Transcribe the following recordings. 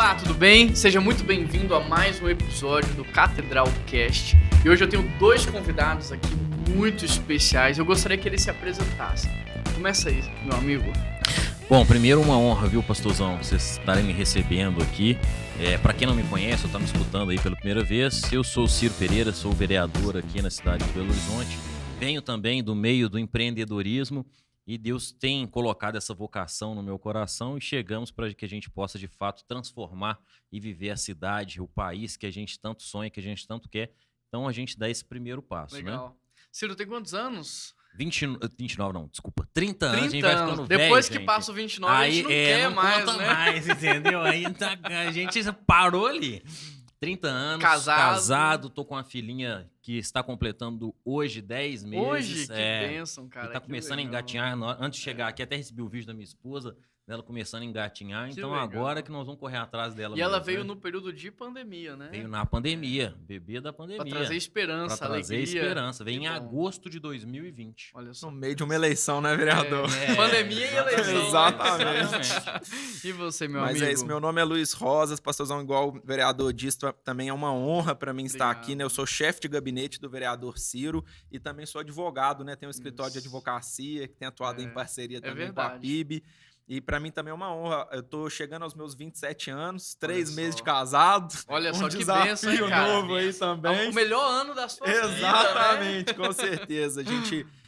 Olá, tudo bem? Seja muito bem-vindo a mais um episódio do Catedral Cast. E hoje eu tenho dois convidados aqui muito especiais. Eu gostaria que eles se apresentassem. Começa aí, meu amigo. Bom, primeiro uma honra, viu, pastorzão, vocês estarem me recebendo aqui. Para quem não me conhece ou está me escutando aí pela primeira vez, eu sou o Ciro Pereira, sou vereador aqui na cidade de Belo Horizonte. Venho também do meio do empreendedorismo e Deus tem colocado essa vocação no meu coração e chegamos para que a gente possa, de fato, transformar e viver a cidade, o país que a gente tanto sonha, que a gente tanto quer. Então, a gente dá esse primeiro passo, Legal. né? Ciro, tem quantos anos? 29 não, desculpa, 30 anos, 30 a gente vai ficando anos. velho, Depois que gente. passa o 29, Aí, a gente não quer não mais, conta né? mais, entendeu? Aí a gente parou ali. 30 anos, casado, tô com uma filhinha que está completando hoje 10 meses. Hoje? Que bênção, cara. E tá começando a engatinhar. Antes de chegar aqui, até recebi o vídeo da minha esposa, dela começando a engatinhar. Que então legal. Agora que nós vamos correr atrás dela. E ela mesmo, veio né? no período de pandemia, né? Veio na pandemia, bebê da pandemia. Pra trazer esperança, Pra trazer alegria. esperança. Veio Que em bom. agosto de 2020. Olha só. No meio de uma eleição, né, vereador? Pandemia e eleição. Exatamente. E você, meu Mas amigo? é isso, meu nome é Luiz Rosas, pastorzão, igual o vereador disse, também é uma honra para mim estar Obrigado. aqui, né? Eu sou chefe de gabinete do vereador Ciro e também sou advogado, né? Tenho um escritório de Isso. advocacia que tem atuado É, em parceria é também com a verdade. PIB. E para mim também é uma honra. Eu tô chegando aos meus 27 anos, 3 Olha meses só. de casado. Olha um só que desafio bênção, hein, cara? novo aí também. O melhor ano da sua vida, né? Exatamente, com certeza.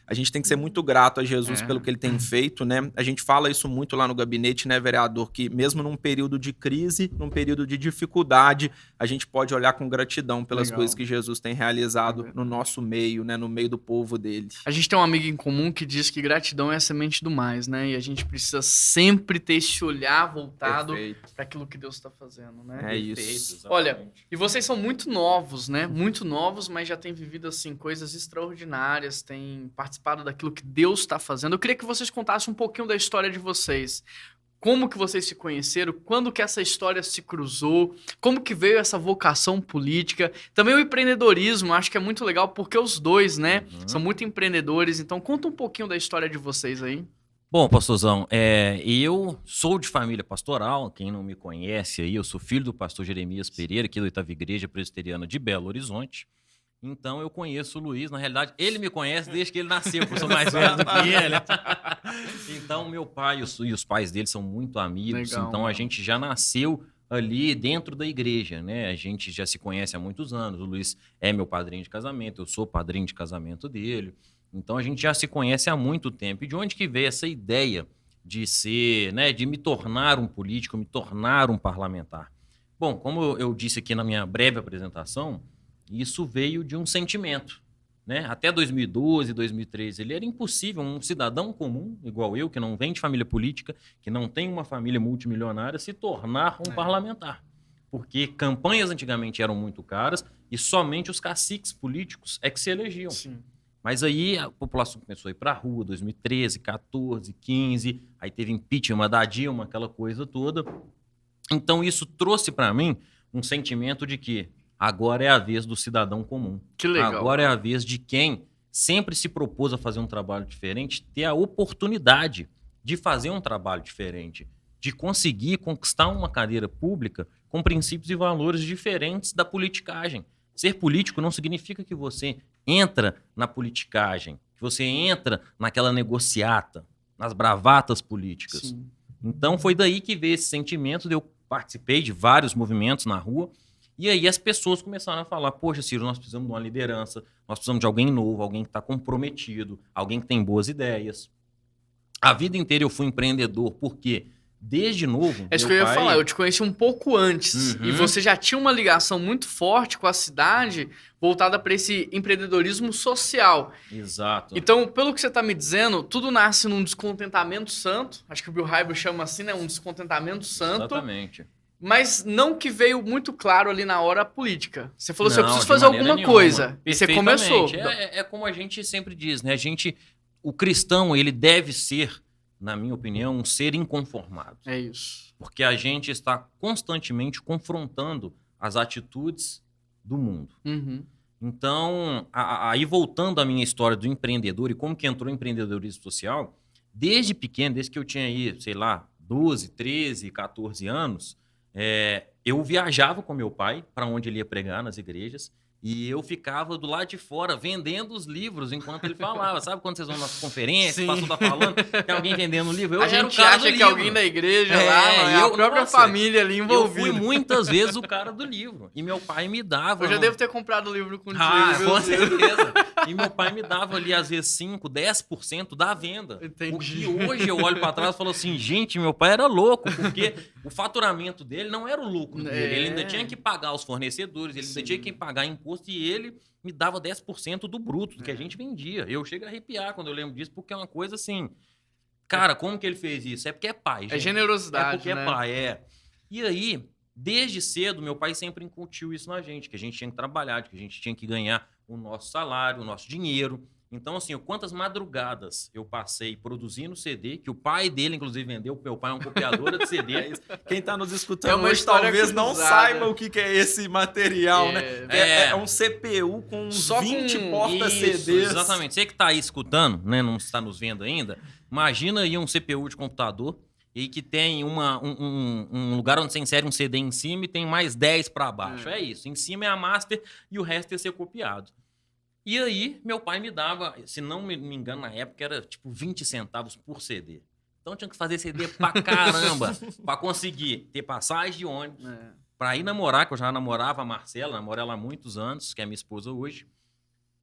A gente tem que ser muito grato a Jesus pelo que ele tem feito, né? A gente fala isso muito lá no gabinete, né, vereador? Que mesmo num período de crise, num período de dificuldade, a gente pode olhar com gratidão pelas Legal. coisas que Jesus tem realizado É no nosso meio, né? No meio do povo dele. A gente tem um amigo em comum que diz que gratidão é a semente do mais, né? E a gente precisa sempre ter esse olhar voltado Perfeito. para aquilo que Deus está fazendo, né? É isso. Olha, e vocês são muito novos, né? Muito novos, mas já têm vivido, assim, coisas extraordinárias, têm participado daquilo que Deus está fazendo. Eu queria que vocês contassem um pouquinho da história de vocês. Como que vocês se conheceram? Quando que essa história se cruzou? Como que veio essa vocação política? Também o empreendedorismo, acho que é muito legal, porque os dois, né, são muito empreendedores. Então, conta um pouquinho da história de vocês aí. Bom, pastorzão, eu sou de família pastoral, quem não me conhece aí, eu sou filho do pastor Jeremias Pereira, aqui da 8ª Igreja Presbiteriana de Belo Horizonte. Então eu conheço o Luiz, na realidade ele me conhece desde que ele nasceu, porque eu sou mais velho do que ele. Então meu pai e os pais dele são muito amigos, Legal, então a mano. gente já nasceu ali dentro da igreja, né? A gente já se conhece há muitos anos, o Luiz é meu padrinho de casamento, eu sou padrinho de casamento dele. Então a gente já se conhece há muito tempo. E de onde que veio essa ideia de ser, né, de me tornar um político, me tornar um parlamentar? Bom, como eu disse aqui na minha breve apresentação, isso veio de um sentimento, né? Até 2012, 2013, ele era impossível um cidadão comum, igual eu, que não vem de família política, que não tem uma família multimilionária, se tornar um parlamentar. Porque campanhas antigamente eram muito caras e somente os caciques políticos é que se elegiam. Sim. Mas aí a população começou a ir para a rua, 2013, 14, 15, aí teve impeachment da Dilma, aquela coisa toda. Então isso trouxe para mim um sentimento de que agora é a vez do cidadão comum. Que legal. Agora é a vez de quem sempre se propôs a fazer um trabalho diferente, ter a oportunidade de fazer um trabalho diferente, de conseguir conquistar uma cadeira pública com princípios e valores diferentes da politicagem. Ser político não significa que você entra na politicagem, que você entra naquela negociata, nas bravatas políticas. Sim. Então foi daí que veio esse sentimento, eu participei de vários movimentos na rua, e aí as pessoas começaram a falar, poxa, Ciro, nós precisamos de uma liderança, nós precisamos de alguém novo, alguém que está comprometido, alguém que tem boas ideias. A vida inteira eu fui empreendedor, porque desde novo... É isso que eu ia falar, eu te conheci um pouco antes, e você já tinha uma ligação muito forte com a cidade, voltada para esse empreendedorismo social. Exato. Então, pelo que você está me dizendo, tudo nasce num descontentamento santo, acho que o Bill Hybels chama assim, né, um descontentamento santo, Exatamente. mas não que veio muito claro ali na hora a política. Você falou assim, eu Não, preciso de fazer maneira alguma nenhuma. coisa, e você começou. Perfeitamente. É como a gente sempre diz, né? O cristão, ele deve ser, na minha opinião, um ser inconformado. É isso. Porque a gente está constantemente confrontando as atitudes do mundo. Uhum. Então, aí voltando à minha história do empreendedor e como que entrou o empreendedorismo social, desde pequeno, desde que eu tinha aí, sei lá, 12, 13, 14 anos, eu viajava com meu pai para onde ele ia pregar nas igrejas. E eu ficava do lado de fora vendendo os livros enquanto ele falava. Sabe quando vocês vão nas conferências, o pastor tá falando, tem alguém vendendo um livro? Eu a era gente o cara acha do que livro. alguém da igreja lá, a própria família ali envolvida. Eu fui muitas vezes o cara do livro. E meu pai me dava... Eu já devo ter comprado o livro contigo. Com certeza. E meu pai me dava ali, às vezes, 5%, 10% da venda. Entendi. O que hoje eu olho para trás e falo assim, gente, meu pai era louco, porque o faturamento dele não era o lucro dele. Ele ainda tinha que pagar os fornecedores, ele ainda tinha que pagar imposto e ele me dava 10% do bruto do que a gente vendia. Eu chego a arrepiar quando eu lembro disso, porque é uma coisa assim... Cara, como que ele fez isso? É porque é pai, gente. É generosidade, É porque é pai, E aí, desde cedo, meu pai sempre incutiu isso na gente, que a gente tinha que trabalhar, que a gente tinha que ganhar o nosso salário, o nosso dinheiro. Então, assim, quantas madrugadas eu passei produzindo CD, que o pai dele, inclusive, vendeu. Meu pai é um copiador de CD. Quem tá nos escutando hoje talvez não saiba o que é esse material, né? É um CPU com uns 20 porta-CDs. Exatamente. Você que tá aí escutando, né, não está nos vendo ainda, imagina aí um CPU de computador e que tem um lugar onde você insere um CD em cima e tem mais 10 para baixo. É isso. Em cima é a master e o resto ia ser copiado. E aí, meu pai me dava, se não me engano, na época era tipo 20 centavos por CD. Então eu tinha que fazer CD pra caramba pra conseguir ter passagem de ônibus, pra ir namorar, que eu já namorava a Marcela, namorei ela há muitos anos, que é minha esposa hoje,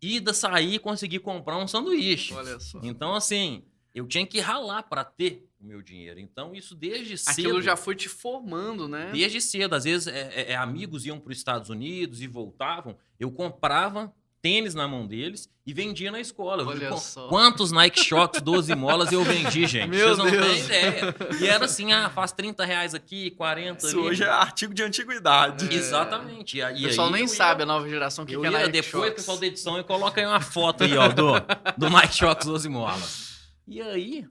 e sair e conseguir comprar um sanduíche. Olha só. Então, assim, eu tinha que ralar pra ter o meu dinheiro. Então, isso desde cedo... Aquilo já foi te formando, né? Desde cedo. Às vezes, amigos iam para os Estados Unidos e voltavam, eu comprava tênis na mão deles e vendia na escola. Olha só. Quantos Nike Shox 12 molas eu vendi, gente? Meu Vocês não Deus. têm ideia. E era assim, faz R$30 aqui, 40 Isso ali. hoje é artigo de antiguidade. Exatamente. E o pessoal nem sabe, a nova geração, que é Nike depois Shox. o pessoal da edição e coloca aí uma foto aí, ó, do Nike Shox 12 molas. E aí,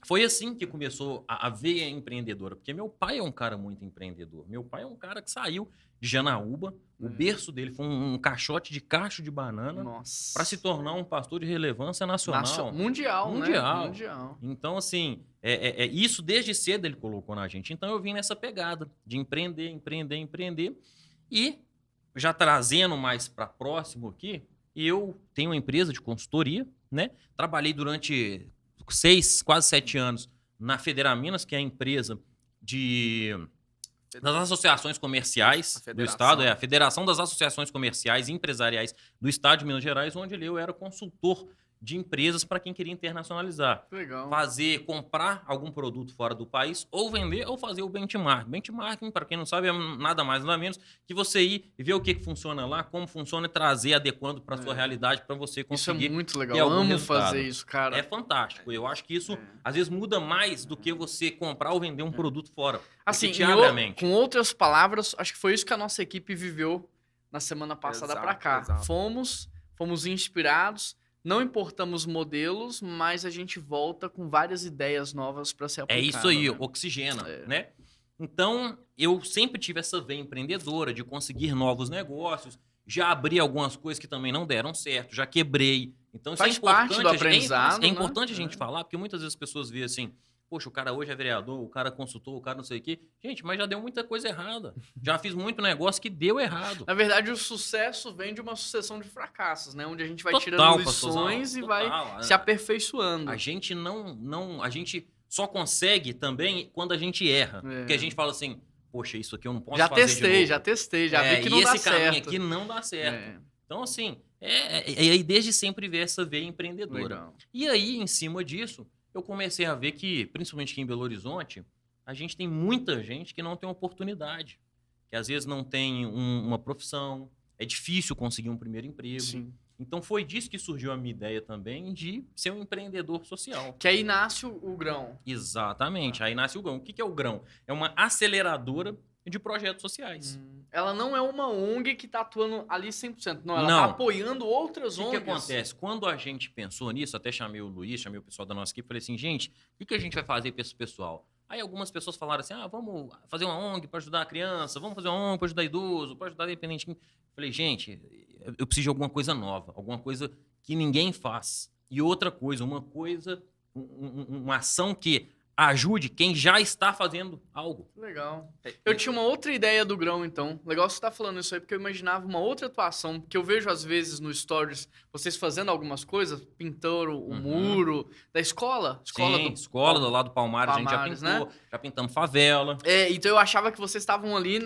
foi assim que começou a veia empreendedora, porque meu pai é um cara muito empreendedor. Meu pai é um cara que saiu de Janaúba, o berço dele foi um caixote de cacho de banana para se tornar um pastor de relevância nacional. Mundial, né? Mundial. Então, assim, isso desde cedo ele colocou na gente. Então, eu vim nessa pegada de empreender. E, já trazendo mais para próximo aqui, eu tenho uma empresa de consultoria, né? Trabalhei durante 6, quase 7 anos na Federaminas, que é a empresa das associações comerciais do Estado, a Federação das Associações Comerciais e Empresariais do Estado de Minas Gerais, onde eu era consultor de empresas para quem queria internacionalizar. Legal. Comprar algum produto fora do país, ou vender, ou fazer o benchmark. Benchmarking, para quem não sabe, é nada mais nada menos que você ir e ver o que funciona lá, como funciona e trazer adequando para a sua realidade para você conseguir. Isso é muito legal. Eu amo fazer isso, cara. É fantástico. Eu acho que isso, às vezes, muda mais do que você comprar ou vender um produto fora. Assim, te abre a mente. Com outras palavras, acho que foi isso que a nossa equipe viveu na semana passada para cá. Exato. Fomos inspirados. Não importamos modelos, mas a gente volta com várias ideias novas para ser aplicado. É isso aí, né? oxigena, né? Então, eu sempre tive essa veia empreendedora de conseguir novos negócios. Já abri algumas coisas que também não deram certo, já quebrei. Então, Faz parte do aprendizado, é importante a gente falar, porque muitas vezes as pessoas veem assim, poxa, o cara hoje é vereador, o cara é consultor, o cara não sei o quê. Gente, mas já deu muita coisa errada. Já fiz muito negócio que deu errado. Na verdade, o sucesso vem de uma sucessão de fracassos, né? Onde a gente vai tirando lições e vai se aperfeiçoando. A gente a gente só consegue também quando a gente erra. Porque a gente fala assim, poxa, isso aqui eu não posso fazer de novo. Já vi que não dá certo. Esse caminho aqui não dá certo. Então, assim, e aí desde sempre ver essa veia empreendedora. Legal. E aí, em cima disso, eu comecei a ver que, principalmente aqui em Belo Horizonte, a gente tem muita gente que não tem oportunidade, que às vezes não tem uma profissão, é difícil conseguir um primeiro emprego. Sim. Então foi disso que surgiu a minha ideia também de ser um empreendedor social. Que aí nasce o Grão. Exatamente, aí nasce o Grão. O que é o Grão? É uma aceleradora de projetos sociais. Ela não é uma ONG que está atuando ali 100%. Não, ela está apoiando outras ONGs. O que acontece? Quando a gente pensou nisso, até chamei o Luiz, chamei o pessoal da nossa equipe, falei assim, gente, o que a gente vai fazer para esse pessoal? Aí algumas pessoas falaram assim, vamos fazer uma ONG para ajudar a criança, vamos fazer uma ONG para ajudar idoso, para ajudar dependente. Falei, gente, eu preciso de alguma coisa nova, alguma coisa que ninguém faz. E outra coisa, uma ação que ajude quem já está fazendo algo. Legal. Eu tinha uma outra ideia do Grão, então. Legal você estar falando isso aí, porque eu imaginava uma outra atuação, que eu vejo às vezes no Stories, vocês fazendo algumas coisas, pintando o muro da escola. Sim, escola do lado do Palmares, a gente já pintou, né? Já pintamos favela. Então eu achava que vocês estavam ali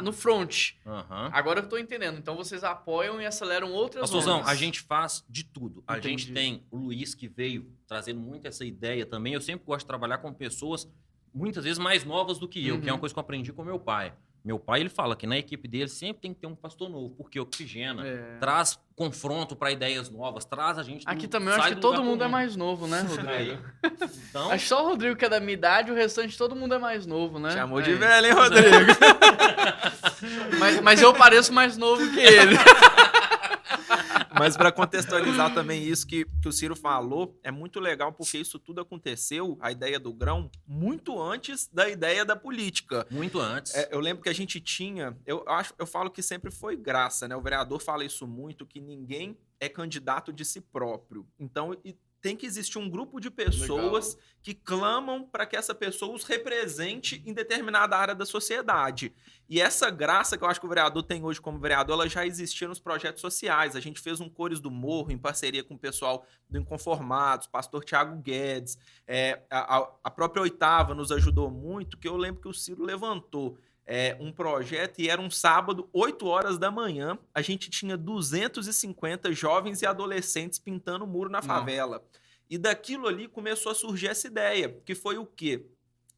no front. Uhum. Agora eu tô entendendo. Então vocês apoiam e aceleram outras Pastorzão, ondas. a gente faz de tudo. A Entendi. gente tem o Luiz, que veio trazendo muito essa ideia também. Eu sempre gosto de trabalhar com pessoas muitas vezes mais novas do que eu, que é uma coisa que eu aprendi com meu pai. Meu pai, ele fala que na equipe dele sempre tem que ter um pastor novo, porque oxigena, traz confronto para ideias novas, traz a gente... Aqui também eu acho que todo mundo é mais novo, né, Rodrigo? Então... Acho que só o Rodrigo que é da minha idade, o restante todo mundo é mais novo, né? Chamou de velho, hein, Rodrigo? mas eu pareço mais novo que ele. Mas para contextualizar também isso que o Ciro falou, é muito legal porque isso tudo aconteceu, a ideia do Grão, muito antes da ideia da política. Muito antes. Eu lembro que a gente tinha, eu falo que sempre foi graça, né? O vereador fala isso muito, que ninguém é candidato de si próprio. Então, tem que existir um grupo de pessoas que clamam para que essa pessoa os represente em determinada área da sociedade. E essa graça que eu acho que o vereador tem hoje como vereador, ela já existia nos projetos sociais. A gente fez um Cores do Morro em parceria com o pessoal do Inconformados, pastor Thiago Guedes. A própria Oitava nos ajudou muito, que eu lembro que o Ciro levantou um projeto e era um sábado, 8 horas da manhã. A gente tinha 250 jovens e adolescentes pintando o muro na favela. E daquilo ali começou a surgir essa ideia, que foi o quê?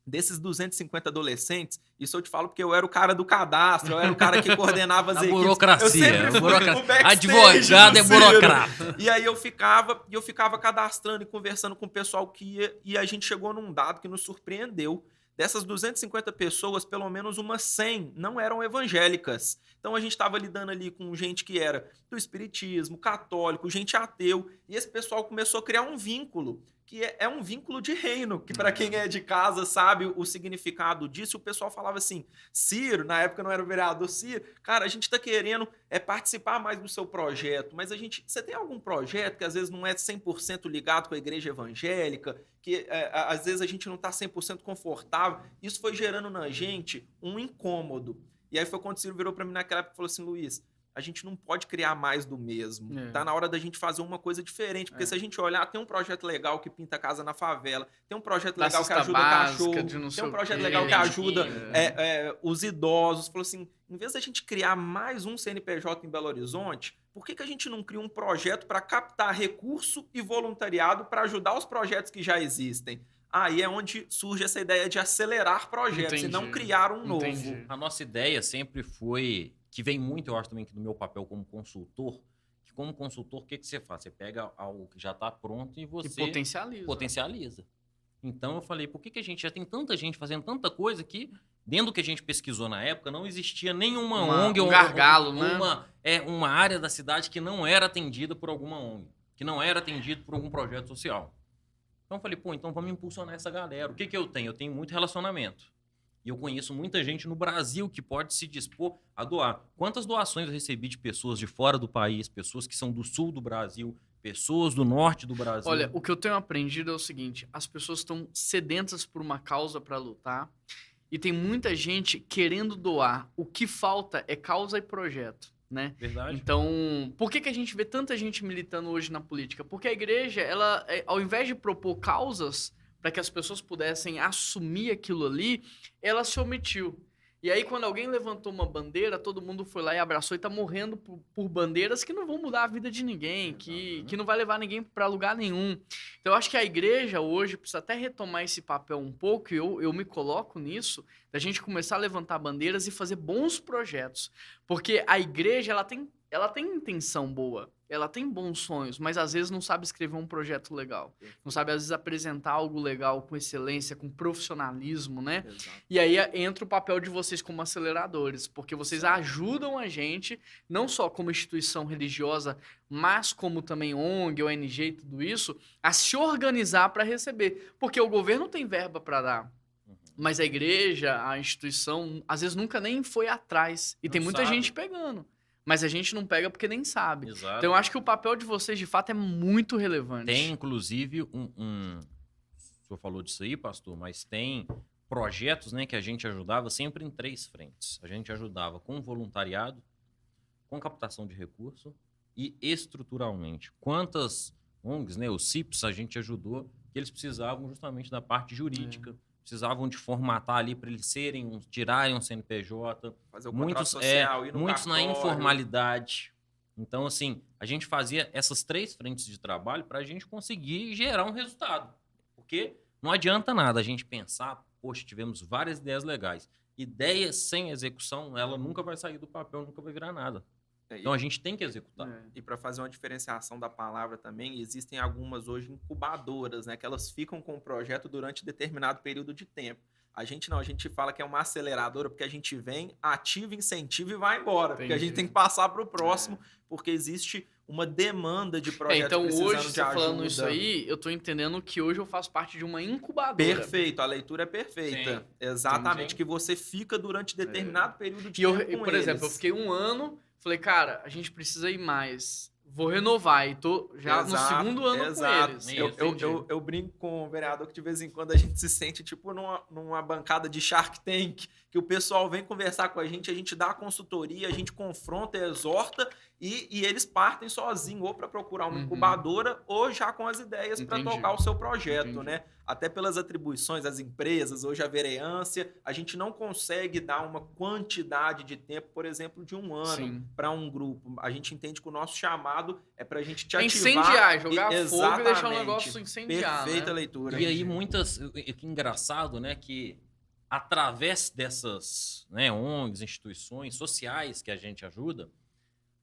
Desses 250 adolescentes, isso eu te falo porque eu era o cara do cadastro, eu era o cara que coordenava as equipes. Burocracia. Advogado é burocrata. E aí eu ficava cadastrando e conversando com o pessoal que ia, e a gente chegou num dado que nos surpreendeu. Dessas 250 pessoas, pelo menos umas 100 não eram evangélicas. Então a gente estava lidando ali com gente que era do espiritismo, católico, gente ateu, e esse pessoal começou a criar um vínculo, que é um vínculo de reino, que para quem é de casa sabe o significado disso. O pessoal falava assim, Ciro, na época não era o vereador Ciro, cara, a gente está querendo participar mais do seu projeto, mas você tem algum projeto que às vezes não é 100% ligado com a igreja evangélica, que às vezes a gente não está 100% confortável? Isso foi gerando na gente um incômodo. E aí foi quando o Ciro virou para mim naquela época e falou assim, Luiz, a gente não pode criar mais do mesmo. Tá na hora da gente fazer uma coisa diferente. Porque se a gente olhar, tem um projeto legal que pinta casa na favela, tem um projeto legal que ajuda cachorro, tem um projeto legal que ajuda os idosos. Falou assim, em vez da gente criar mais um CNPJ em Belo Horizonte, por que a gente não cria um projeto para captar recurso e voluntariado para ajudar os projetos que já existem? Aí é onde surge essa ideia de acelerar projetos e não criar um novo. A nossa ideia sempre foi... que vem muito, eu acho também, que do meu papel como consultor, que como consultor, o que você faz? Você pega algo que já está pronto e você... E potencializa. Então eu falei, por que a gente já tem tanta gente fazendo tanta coisa que, dentro do que a gente pesquisou na época, não existia nenhuma ONG ou gargalo, uma área da cidade que não era atendida por alguma ONG, que não era atendido por algum projeto social. Então eu falei, então vamos impulsionar essa galera. O que eu tenho? Eu tenho muito relacionamento. E eu conheço muita gente no Brasil que pode se dispor a doar. Quantas doações eu recebi de pessoas de fora do país, pessoas que são do sul do Brasil, pessoas do norte do Brasil? Olha, o que eu tenho aprendido é o seguinte, as pessoas estão sedentas por uma causa para lutar e tem muita gente querendo doar. O que falta é causa e projeto, né? Verdade. Então, por que a gente vê tanta gente militando hoje na política? Porque a igreja, ela, ao invés de propor causas para que as pessoas pudessem assumir aquilo ali, ela se omitiu. E aí, quando alguém levantou uma bandeira, todo mundo foi lá e abraçou e tá morrendo por bandeiras que não vão mudar a vida de ninguém, que não vai levar ninguém para lugar nenhum. Então, eu acho que a igreja hoje precisa até retomar esse papel um pouco, e eu me coloco nisso, da gente começar a levantar bandeiras e fazer bons projetos. Porque a igreja, ela tem intenção boa, ela tem bons sonhos, mas às vezes não sabe escrever um projeto legal. Não sabe, às vezes, apresentar algo legal com excelência, com profissionalismo, né? Exato. E aí entra o papel de vocês como aceleradores, porque vocês ajudam a gente, não só como instituição religiosa, mas como também ONG, ONG e tudo isso, a se organizar para receber. Porque o governo tem verba para dar. Mas a igreja, a instituição, às vezes nunca nem foi atrás. E tem muita gente pegando. Mas a gente não pega porque nem sabe. Exato. Então eu acho que o papel de vocês, de fato, é muito relevante. Tem, inclusive, o senhor falou disso aí, pastor, mas tem projetos, né, que a gente ajudava sempre em 3 frentes. A gente ajudava com voluntariado, com captação de recurso e estruturalmente. Quantas ONGs, né, os CIPs, a gente ajudou, que eles precisavam justamente da parte jurídica, precisavam de formatar ali para eles tirarem um CNPJ. Fazer o contrato social, ir no muitos na cartório. informalidade. Então, assim, a gente fazia essas 3 frentes de trabalho para a gente conseguir gerar um resultado. Porque não adianta nada a gente pensar, poxa, tivemos várias ideias legais. Ideias sem execução, ela nunca vai sair do papel, nunca vai virar nada. Então a gente tem que executar. E para fazer uma diferenciação da palavra também, existem algumas hoje incubadoras, né? Que elas ficam com o projeto durante determinado período de tempo. A gente não, a gente fala que é uma aceleradora porque a gente vem, ativa, incentiva e vai embora. Porque a gente tem que passar para o próximo, porque existe uma demanda de projetos então precisando hoje, de você ajuda. falando isso aí, eu tô entendendo que hoje eu faço parte de uma incubadora. Perfeito, a leitura é perfeita. Sim. Exatamente, Sim. que você fica durante determinado período de E tempo com por exemplo, eu eles. fiquei 1 ano, falei, cara, a gente precisa ir mais. Vou renovar e tô já no segundo ano com eles. Eu brinco com o vereador que de vez em quando a gente se sente tipo numa bancada de Shark Tank, que o pessoal vem conversar com a gente dá a consultoria, a gente confronta, exorta e eles partem sozinhos ou para procurar uma incubadora ou já com as ideias para tocar o seu projeto, né? Até pelas atribuições das empresas, hoje a vereância, a gente não consegue dar uma quantidade de tempo, por exemplo, de 1 ano para um grupo. A gente entende que o nosso chamado é para a gente te ativar. Incendiar, jogar fogo e deixar o negócio incendiar. Perfeita leitura. E aí que engraçado, né, que através dessas, né, ONGs, instituições sociais que a gente ajuda,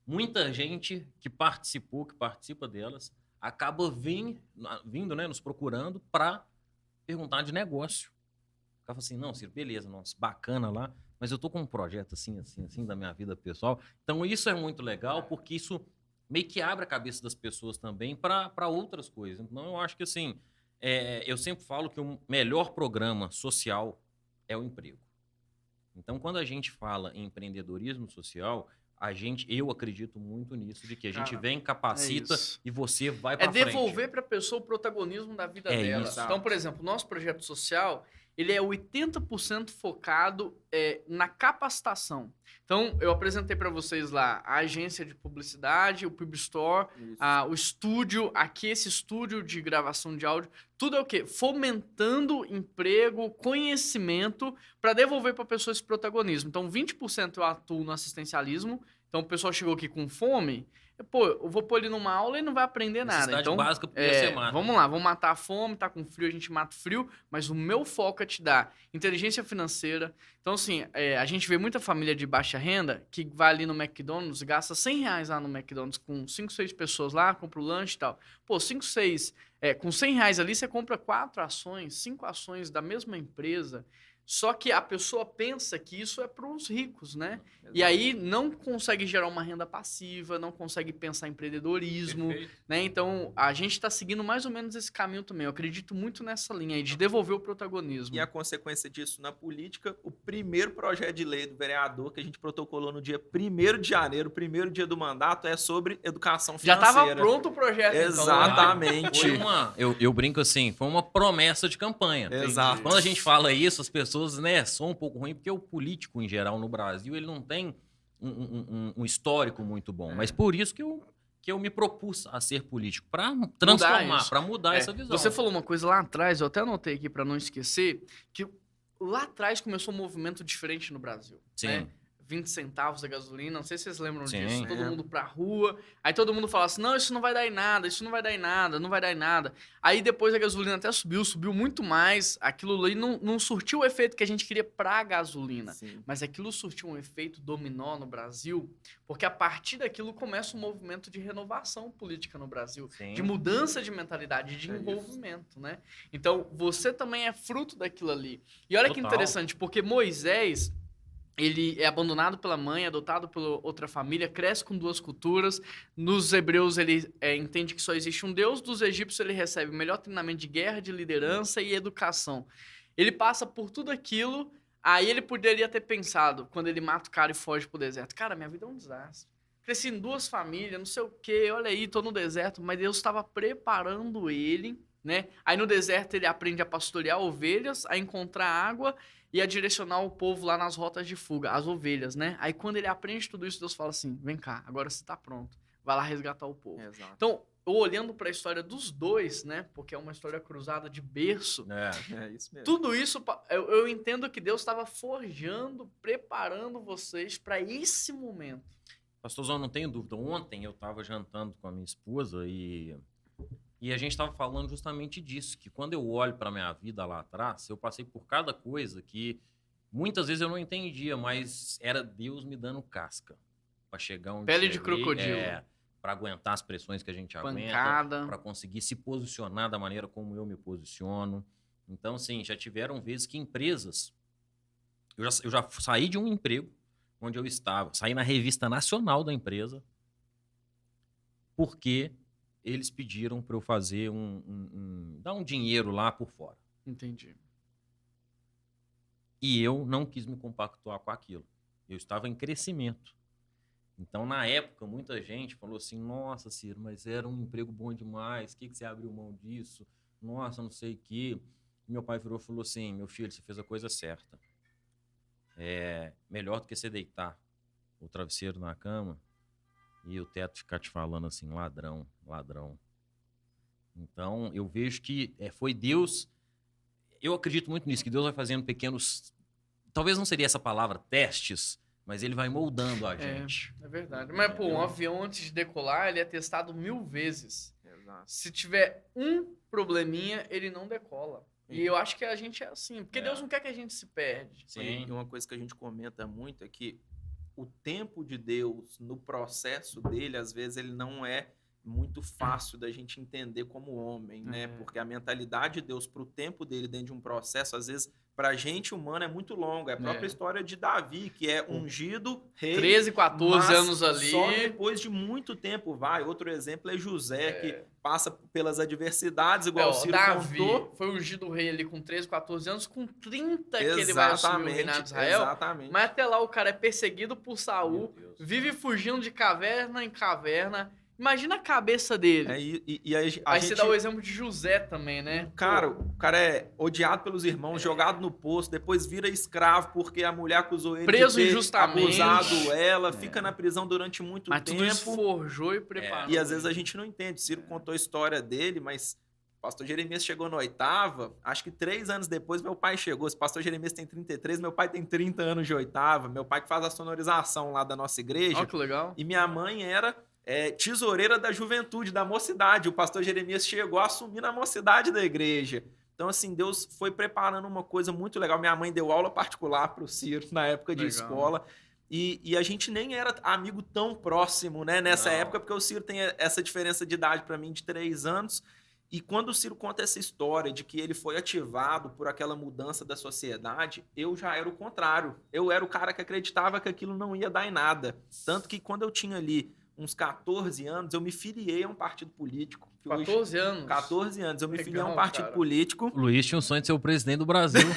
muita gente que participa delas, acaba vindo, né, nos procurando para perguntar de negócio. O cara fala assim, não, Ciro, beleza, nossa, bacana lá, mas eu tô com um projeto assim da minha vida pessoal. Então isso é muito legal, porque isso meio que abre a cabeça das pessoas também para outras coisas. Então eu acho que assim, eu sempre falo que o melhor programa social é o emprego. Então quando a gente fala em empreendedorismo social, eu acredito muito nisso, de que a gente vem, capacita e você vai para frente. É devolver para a pessoa o protagonismo da vida dela. Isso. Então, por exemplo, o nosso projeto social, ele é 80% focado na capacitação. Então, eu apresentei para vocês lá a agência de publicidade, o PubStore, o estúdio, aqui esse estúdio de gravação de áudio, tudo é o quê? Fomentando emprego, conhecimento, para devolver para a pessoa esse protagonismo. Então, 20% eu atuo no assistencialismo. Então, o pessoal chegou aqui com fome, eu vou pôr ele numa aula e não vai aprender nada. Necessidade Então, básica porque você mata. Vamos lá, vamos matar a fome, tá com frio, a gente mata o frio, mas o meu foco é te dar inteligência financeira. Então, assim, a gente vê muita família de baixa renda que vai ali no McDonald's, gasta R$100 lá no McDonald's com 5, 6 pessoas lá, compra o lanche e tal. Pô, 5, 6, com R$100 ali você compra 4 ações, 5 ações da mesma empresa. Só que a pessoa pensa que isso é para os ricos, né? Exato. E aí não consegue gerar uma renda passiva, não consegue pensar em empreendedorismo, né? Então, a gente está seguindo mais ou menos esse caminho também. Eu acredito muito nessa linha aí, de devolver o protagonismo. E a consequência disso na política, o primeiro projeto de lei do vereador que a gente protocolou no dia 1º de janeiro, primeiro dia do mandato, é sobre educação financeira. Já estava pronto o projeto, Exatamente. Então, eu brinco assim, foi uma promessa de campanha. Exato. Quando a gente fala isso, as pessoas, né, são um pouco ruim, porque o político, em geral, no Brasil, ele não tem um histórico muito bom. Mas por isso que eu me propus a ser político, para transformar, para mudar essa visão. Você falou uma coisa lá atrás, eu até anotei aqui para não esquecer, que lá atrás começou um movimento diferente no Brasil. Sim. Né? 20 centavos a gasolina, não sei se vocês lembram Sim, disso, todo mundo pra rua, aí todo mundo fala assim, não, isso não vai dar em nada, isso não vai dar em nada, não vai dar em nada. Aí depois a gasolina até subiu muito mais, aquilo ali não surtiu o efeito que a gente queria pra gasolina, mas aquilo surtiu um efeito dominó no Brasil, porque a partir daquilo começa um movimento de renovação política no Brasil, de mudança de mentalidade, de envolvimento, né? Então, você também é fruto daquilo ali. E olha que interessante, porque Moisés, ele é abandonado pela mãe, adotado por outra família, cresce com 2 culturas. Nos hebreus, ele entende que só existe um Deus. Dos egípcios, ele recebe o melhor treinamento de guerra, de liderança e educação. Ele passa por tudo aquilo, aí ele poderia ter pensado, quando ele mata o cara e foge pro deserto, cara, minha vida é um desastre. Cresci em 2 famílias, não sei o quê, olha aí, tô no deserto. Mas Deus estava preparando ele, né? Aí no deserto ele aprende a pastorear ovelhas, a encontrar água e a direcionar o povo lá nas rotas de fuga, as ovelhas, né? Aí quando ele aprende tudo isso, Deus fala assim, vem cá, agora você tá pronto, vai lá resgatar o povo. Exato. Então, eu olhando para a história dos dois, né? Porque é uma história cruzada de berço. É isso mesmo. Tudo isso, eu entendo que Deus estava forjando, preparando vocês para esse momento. Pastorzão, não tenho dúvida. Ontem eu estava jantando com a minha esposa e a gente estava falando justamente disso, que quando eu olho para minha vida lá atrás, eu passei por cada coisa que muitas vezes eu não entendia, mas era Deus me dando casca para chegar onde Pele de cheguei, crocodilo. para aguentar as pressões que a gente aguenta, Pancada. para conseguir se posicionar da maneira como eu me posiciono. Então, sim, já tiveram vezes que empresas... Eu já saí de um emprego onde eu estava, saí na revista nacional da empresa, porque eles pediram para eu fazer dar um dinheiro lá por fora. Entendi. E eu não quis me compactuar com aquilo. Eu estava em crescimento. Então, na época, muita gente falou assim, nossa, Ciro, mas era um emprego bom demais, o que você abriu mão disso? Nossa, não sei o quê. Meu pai virou e falou assim, meu filho, você fez a coisa certa. É melhor do que você deitar o travesseiro na cama e o teto ficar te falando assim, ladrão, ladrão. Então, eu vejo que foi Deus, eu acredito muito nisso, que Deus vai fazendo pequenos, talvez não seria essa palavra, testes, mas ele vai moldando a gente. É verdade. Mas, pô, um avião antes de decolar, ele é testado 1000 vezes. Exato. Se tiver um probleminha, ele não decola. E eu acho que a gente é assim, porque Deus não quer que a gente se perde. Sim. E uma coisa que a gente comenta muito é que o tempo de Deus no processo dele, às vezes, ele não é muito fácil da gente entender como homem, né? Porque a mentalidade de Deus para o tempo dele dentro de um processo, às vezes, para a gente humano é muito longa. É a própria história de Davi, que é ungido rei. 13, 14 anos ali. Só depois de muito tempo vai. Outro exemplo é José, que passa pelas adversidades, igual o Ciro Davi contou. foi ungido rei ali com 13, 14 anos, com 30 que ele vai assumir o reinado de Israel. Exatamente. Mas até lá o cara é perseguido por Saul, vive fugindo de caverna em caverna. Imagina a cabeça dele. Aí você dá o exemplo de José também, né? Cara, o cara é odiado pelos irmãos, jogado no poço, depois vira escravo porque a mulher acusou ele preso de ter injustamente, abusado ela, fica na prisão durante muito mas tempo. Tudo isso forjou e preparou. E às vezes a gente não entende. Ciro contou a história dele, mas o pastor Jeremias chegou na 8ª, acho que 3 anos depois meu pai chegou. Esse pastor Jeremias tem 33, meu pai tem 30 anos de 8ª, meu pai que faz a sonorização lá da nossa igreja. Olha que legal. E minha mãe era tesoureira da juventude, da mocidade. O pastor Jeremias chegou a assumir na mocidade da igreja. Então, assim, Deus foi preparando uma coisa muito legal. Minha mãe deu aula particular para o Ciro na época de escola. E a gente nem era amigo tão próximo, né, nessa época, porque o Ciro tem essa diferença de idade para mim de 3 anos. E quando o Ciro conta essa história de que ele foi ativado por aquela mudança da sociedade, eu já era o contrário. Eu era o cara que acreditava que aquilo não ia dar em nada. Tanto que quando eu tinha ali uns 14 anos, eu me filiei a um partido político. 14 anos? 14 anos. Eu me filiei a um partido político. O Luiz tinha um sonho de ser o presidente do Brasil.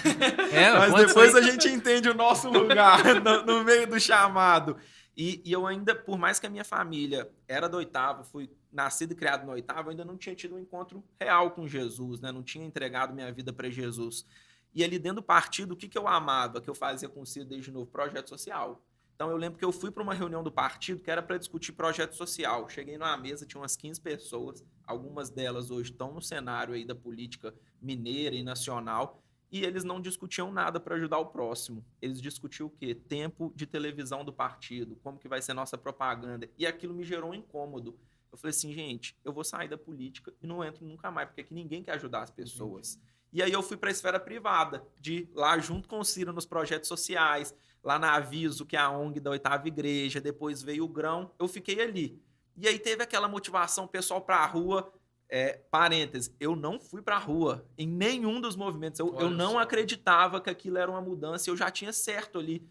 Mas depois a gente entende o nosso lugar no meio do chamado. E eu ainda, por mais que a minha família era da 8ª, fui nascido e criado na 8ª, eu ainda não tinha tido um encontro real com Jesus, né? Não tinha entregado minha vida para Jesus. E ali dentro do partido, o que eu amava, que eu fazia com o Ciro desde novo? Projeto social. Então, eu lembro que eu fui para uma reunião do partido que era para discutir projeto social. Cheguei numa mesa, tinha umas 15 pessoas. Algumas delas hoje estão no cenário aí da política mineira e nacional. E eles não discutiam nada para ajudar o próximo. Eles discutiam o quê? Tempo de televisão do partido, como que vai ser nossa propaganda. E aquilo me gerou um incômodo. Eu falei assim, gente, eu vou sair da política e não entro nunca mais, porque aqui ninguém quer ajudar as pessoas. E aí eu fui para a esfera privada, de ir lá junto com o Ciro nos projetos sociais, lá na Aviso, que é a ONG da 8ª Igreja, depois veio o Grão, eu fiquei ali. E aí teve aquela motivação, pessoal para a rua, parênteses, eu não fui para a rua em nenhum dos movimentos, eu não acreditava que aquilo era uma mudança, eu já tinha certo ali.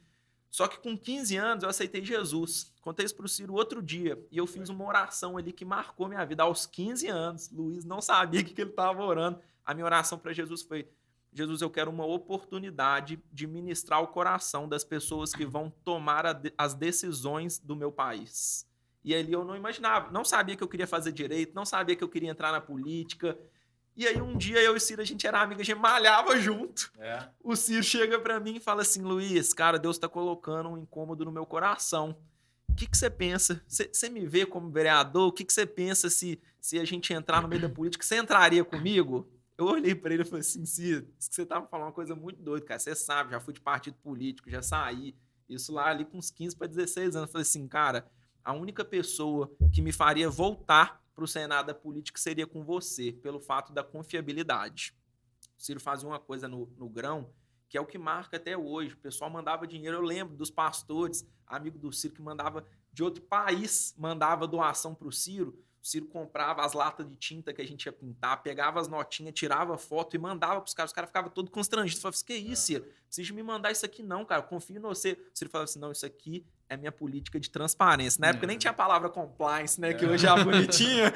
Só que com 15 anos eu aceitei Jesus, contei isso para o Ciro outro dia, e eu fiz uma oração ali que marcou minha vida aos 15 anos, Luiz não sabia o que ele estava orando, a minha oração para Jesus foi, Jesus, eu quero uma oportunidade de ministrar o coração das pessoas que vão tomar as decisões do meu país. E ali eu não imaginava, não sabia que eu queria fazer direito, não sabia que eu queria entrar na política. E aí um dia eu e o Ciro, a gente era amigo, a gente malhava junto. É. O Ciro chega pra mim e fala assim, Luiz, cara, Deus tá colocando um incômodo no meu coração. O que você pensa? Você me vê como vereador? O que você pensa se a gente entrar no meio da política? Você entraria comigo? Eu olhei pra ele e falei assim, Ciro, isso que você tá me falando uma coisa muito doida, cara. Você sabe, já fui de partido político, já saí. Isso lá ali com uns 15 para 16 anos. Eu falei assim, cara, a única pessoa que me faria voltar pro Senado da política seria com você, pelo fato da confiabilidade. O Ciro fazia uma coisa no Grão, que é o que marca até hoje. O pessoal mandava dinheiro. Eu lembro dos pastores, amigo do Ciro, que mandava de outro país, mandava doação para o Ciro. O Ciro comprava as latas de tinta que a gente ia pintar, pegava as notinhas, tirava foto e mandava para os caras. Os caras ficavam todos constrangidos. Falavam assim, que isso, Ciro? Precisa me mandar isso aqui não, cara. Eu confio em você. O Ciro falava assim, não, isso aqui é minha política de transparência. Na época nem tinha a palavra compliance, né? Que hoje é bonitinha.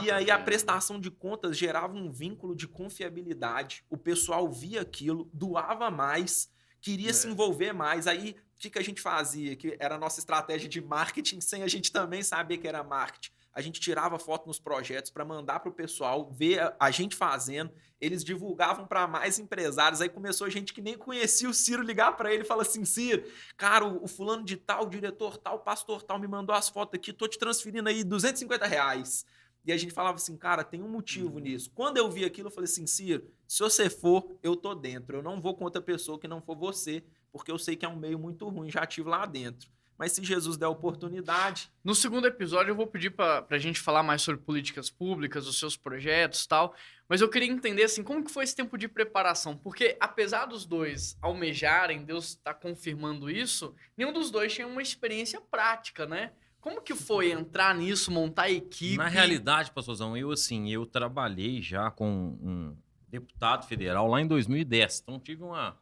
E aí a prestação de contas gerava um vínculo de confiabilidade. O pessoal via aquilo, doava mais, queria se envolver mais. Aí o que a gente fazia? Que era a nossa estratégia de marketing, sem a gente também saber que era marketing. A gente tirava foto nos projetos para mandar para o pessoal ver a gente fazendo. Eles divulgavam para mais empresários. Aí começou gente que nem conhecia o Ciro ligar para ele e falar assim, Ciro, cara, o fulano de tal, o diretor tal, o pastor tal, me mandou as fotos aqui, tô te transferindo aí R$250. E a gente falava assim, cara, tem um motivo nisso. Quando eu vi aquilo, eu falei assim, Ciro, se você for, eu tô dentro. Eu não vou com outra pessoa que não for você, porque eu sei que é um meio muito ruim, já estive lá dentro. Mas se Jesus der oportunidade... No segundo episódio eu vou pedir pra gente falar mais sobre políticas públicas, os seus projetos e tal. Mas eu queria entender, assim, como que foi esse tempo de preparação? Porque apesar dos dois almejarem, Deus tá confirmando isso, nenhum dos dois tinha uma experiência prática, né? Como que foi entrar nisso, montar a equipe? Na realidade, pastorzão, eu trabalhei já com um deputado federal lá em 2010. Então tive uma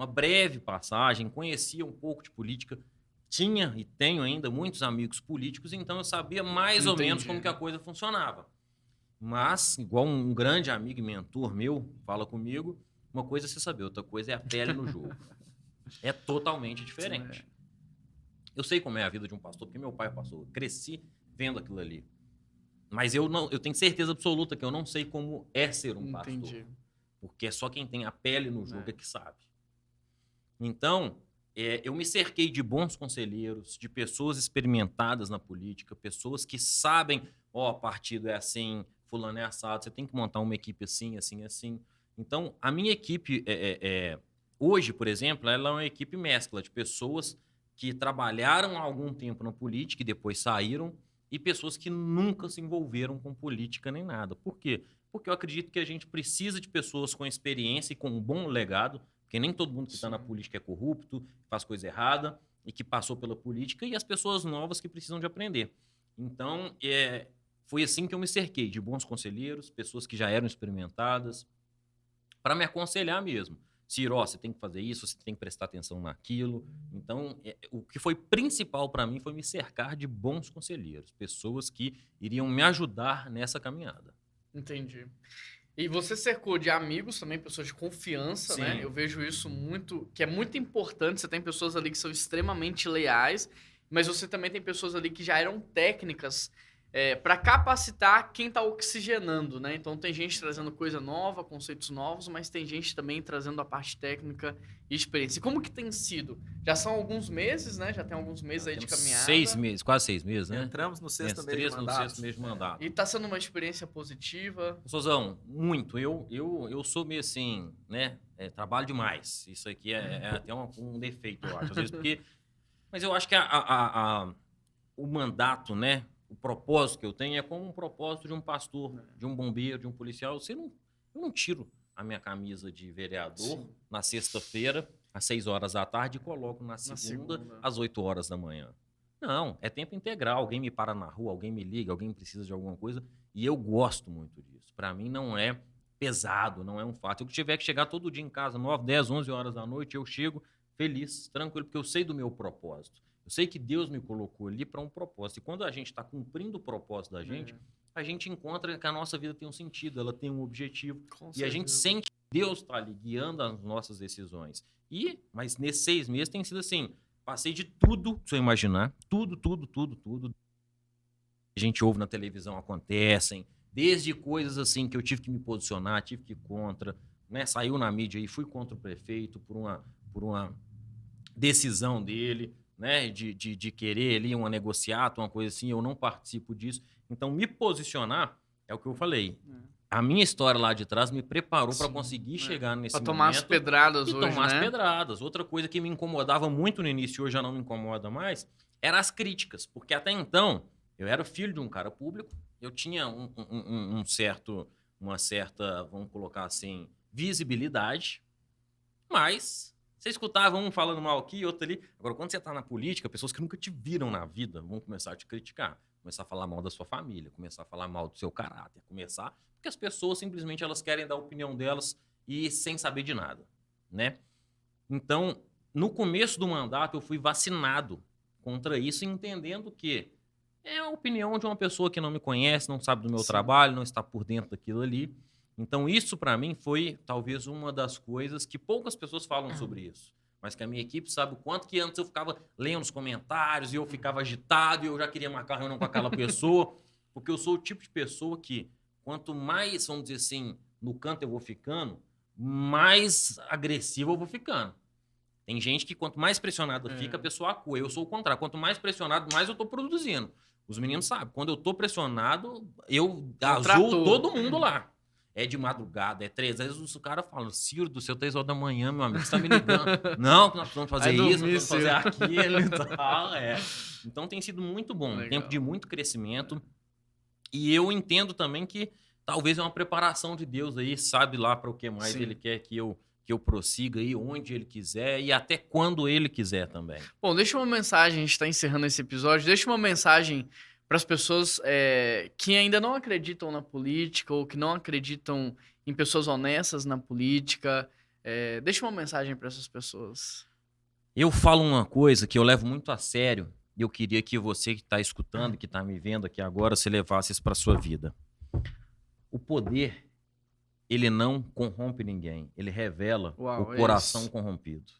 breve passagem, conhecia um pouco de política. Tinha e tenho ainda muitos amigos políticos, então eu sabia mais ou menos como que a coisa funcionava. Mas, igual um grande amigo e mentor meu fala comigo, uma coisa é você saber, outra coisa é a pele no jogo. É totalmente diferente. Eu sei como é a vida de um pastor, porque meu pai é pastor. Eu cresci vendo aquilo ali. Mas eu tenho certeza absoluta que eu não sei como é ser um pastor. Porque é só quem tem a pele no jogo é que sabe. Então... eu me cerquei de bons conselheiros, de pessoas experimentadas na política, pessoas que sabem, partido é assim, fulano é assado, você tem que montar uma equipe assim, assim, assim. Então, a minha equipe, hoje, por exemplo, ela é uma equipe mescla de pessoas que trabalharam há algum tempo na política e depois saíram, e pessoas que nunca se envolveram com política nem nada. Por quê? Porque eu acredito que a gente precisa de pessoas com experiência e com um bom legado, porque nem todo mundo que está na política é corrupto, faz coisa errada e que passou pela política, e as pessoas novas que precisam de aprender. Então, foi assim que eu me cerquei, de bons conselheiros, pessoas que já eram experimentadas, para me aconselhar mesmo. Ciro, você tem que fazer isso, você tem que prestar atenção naquilo. Então, o que foi principal para mim foi me cercar de bons conselheiros, pessoas que iriam me ajudar nessa caminhada. Entendi. E você cercou de amigos também, pessoas de confiança, né? Eu vejo isso muito, que é muito importante. Você tem pessoas ali que são extremamente leais, mas você também tem pessoas ali que já eram técnicas para capacitar quem está oxigenando, né? Então tem gente trazendo coisa nova, conceitos novos, mas tem gente também trazendo a parte técnica e experiência. E como que tem sido? Já são alguns meses, né? Já tem alguns meses aí de caminhada. 6 meses, quase 6 meses, né? Entramos no sexto mês de mandato. E está sendo uma experiência positiva? Sozão, muito. Eu sou meio assim, né? Trabalho demais. Isso aqui é até um defeito, eu acho. Às vezes porque... Mas eu acho que o mandato, né? O propósito que eu tenho é como um propósito de um pastor, de um bombeiro, de um policial. Eu não tiro a minha camisa de vereador na sexta-feira, às 6 horas da tarde, e coloco na segunda, às 8 horas da manhã. Não, é tempo integral. Alguém me para na rua, alguém me liga, alguém precisa de alguma coisa. E eu gosto muito disso. Para mim não é pesado, não é um fato. Eu tiver que chegar todo dia em casa, 9, 10, 11 horas da noite, eu chego feliz, tranquilo, porque eu sei do meu propósito. Eu sei que Deus me colocou ali para um propósito. E quando a gente está cumprindo o propósito da gente, a gente encontra que a nossa vida tem um sentido, ela tem um objetivo. E a gente sente que Deus está ali guiando as nossas decisões. Mas nesses 6 meses tem sido assim, passei de tudo, se eu imaginar, tudo. A gente ouve na televisão, acontecem, Desde coisas assim que eu tive que me posicionar, tive que ir contra, né? Saiu na mídia aí, fui contra o prefeito por uma decisão dele, né? De querer ali uma negociata, uma coisa assim, eu não participo disso. Então, me posicionar é o que eu falei. A minha história lá de trás me preparou para conseguir chegar nesse momento. Para tomar as pedradas hoje, tomar as pedradas. Outra coisa que me incomodava muito no início, e hoje já não me incomoda mais, eram as críticas. Porque até então, eu era filho de um cara público, eu tinha uma certa, vamos colocar assim, visibilidade, mas você escutava um falando mal aqui, outro ali. Agora, quando você está na política, pessoas que nunca te viram na vida vão começar a te criticar. Começar a falar mal da sua família, começar a falar mal do seu caráter, porque as pessoas simplesmente elas querem dar a opinião delas e sem saber de nada, né? Então, no começo do mandato, eu fui vacinado contra isso, entendendo que é a opinião de uma pessoa que não me conhece, não sabe do meu trabalho, não está por dentro daquilo ali. Então, isso para mim foi talvez uma das coisas que poucas pessoas falam sobre isso. Mas que a minha equipe sabe o quanto que antes eu ficava lendo os comentários e eu ficava agitado e eu já queria marcar reunião com aquela pessoa. Porque eu sou o tipo de pessoa que, quanto mais, vamos dizer assim, no canto eu vou ficando, mais agressivo eu vou ficando. Tem gente que quanto mais pressionado fica, a pessoa acua. Eu sou o contrário. Quanto mais pressionado, mais eu tô produzindo. Os meninos sabem. Quando eu tô pressionado, eu azulo todo mundo lá. É de madrugada, é 3. Às vezes o cara fala, Ciro, do seu 3 horas da manhã, meu amigo, você tá me ligando. Não, que nós precisamos fazer isso, nós precisamos fazer aquilo e tal. Então tem sido muito bom. Um tempo de muito crescimento. E eu entendo também que talvez é uma preparação de Deus aí, sabe lá para o que mais ele quer que eu prossiga aí, onde ele quiser e até quando ele quiser também. Bom, deixa uma mensagem, a gente está encerrando esse episódio, deixa uma mensagem para as pessoas que ainda não acreditam na política ou que não acreditam em pessoas honestas na política. Deixa uma mensagem para essas pessoas. Eu falo uma coisa que eu levo muito a sério e eu queria que você que está escutando, que está me vendo aqui agora, se levasse isso para sua vida. O poder, ele não corrompe ninguém, ele revela o coração corrompido.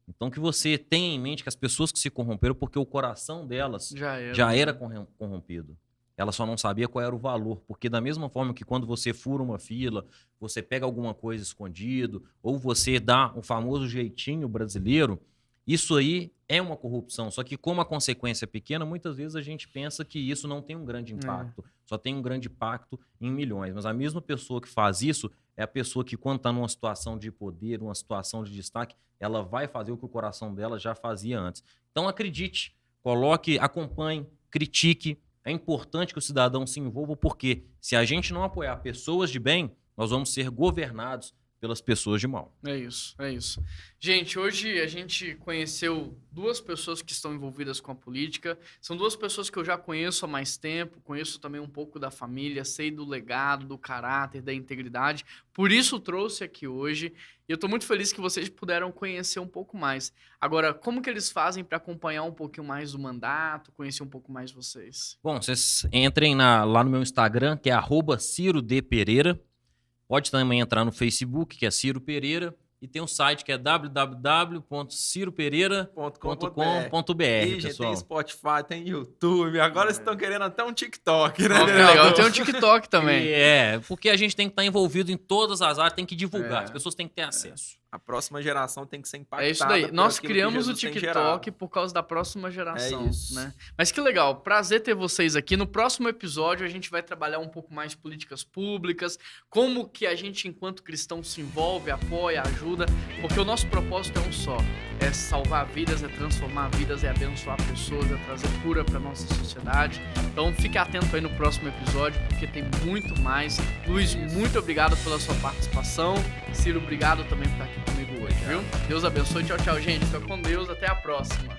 Então que você tenha em mente que as pessoas que se corromperam, porque o coração delas já era corrompido. Ela só não sabia qual era o valor, porque da mesma forma que quando você fura uma fila, você pega alguma coisa escondido, ou você dá um famoso jeitinho brasileiro, isso aí é uma corrupção. Só que como a consequência é pequena, muitas vezes a gente pensa que isso não tem um grande impacto. Só tem um grande impacto em milhões. Mas a mesma pessoa que faz isso é a pessoa que quando está numa situação de poder, uma situação de destaque, ela vai fazer o que o coração dela já fazia antes. Então acredite, coloque, acompanhe, critique. É importante que o cidadão se envolva, porque se a gente não apoiar pessoas de bem, nós vamos ser governados pelas pessoas de mal. É isso, é isso. Gente, hoje a gente conheceu duas pessoas que estão envolvidas com a política. São duas pessoas que eu já conheço há mais tempo, conheço também um pouco da família, sei do legado, do caráter, da integridade. Por isso trouxe aqui hoje. E eu estou muito feliz que vocês puderam conhecer um pouco mais. Agora, como que eles fazem para acompanhar um pouquinho mais do mandato, conhecer um pouco mais vocês? Bom, vocês entrem lá no meu Instagram, que é @CiroDPereira. Pode também entrar no Facebook, que é Ciro Pereira, e tem um site que é www.ciropereira.com.br. E pessoal, tem Spotify, tem YouTube, agora vocês estão querendo até um TikTok, né? Legal, tem um TikTok também. Porque a gente tem que estar envolvido em todas as áreas, tem que divulgar, as pessoas têm que ter acesso. A próxima geração tem que ser impactada. É isso daí. Nós criamos o TikTok por causa da próxima geração, né? Mas que legal. Prazer ter vocês aqui. No próximo episódio a gente vai trabalhar um pouco mais políticas públicas, como que a gente, enquanto cristão, se envolve, apoia, ajuda, porque o nosso propósito é um só. É salvar vidas, é transformar vidas, é abençoar pessoas, é trazer cura para nossa sociedade. Então fique atento aí no próximo episódio, porque tem muito mais. Luiz, muito obrigado pela sua participação. Ciro, obrigado também por estar aqui comigo hoje, viu? Deus abençoe. Tchau, tchau, gente. Fica com Deus. Até a próxima.